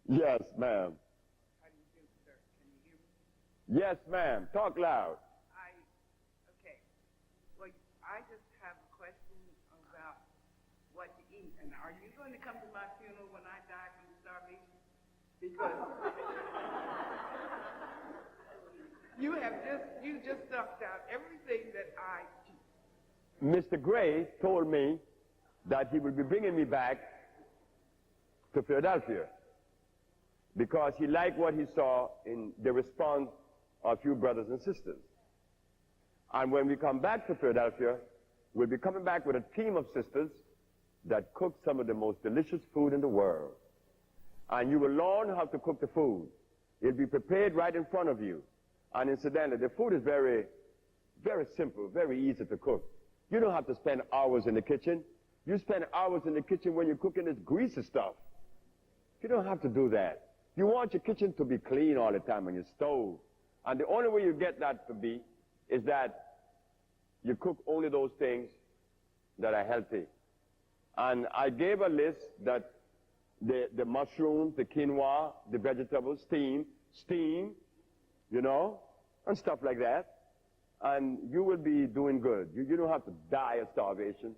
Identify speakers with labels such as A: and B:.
A: Yes, ma'am.
B: How do you do, sir? Can you hear me?
A: Yes, ma'am. Talk loud.
B: Okay. Well, I just have a question about what to eat. And are you going to come to my funeral when I die from starvation? Because you just sucked out everything that I eat.
A: Mr. Gray told me that he will be bringing me back to Philadelphia because he liked what he saw in the response of you brothers and sisters. And when we come back to Philadelphia, we'll be coming back with a team of sisters that cook some of the most delicious food in the world. And you will learn how to cook the food. It'll be prepared right in front of you. And incidentally, the food is very, very simple, very easy to cook. You don't have to spend hours in the kitchen. You spend hours in the kitchen when you're cooking this greasy stuff. You don't have to do that. You want your kitchen to be clean all the time on your stove. And the only way you get that to be is that you cook only those things that are healthy. And I gave a list that the mushrooms, the quinoa, the vegetables, steam, you know, and stuff like that. And you will be doing good. You don't have to die of starvation.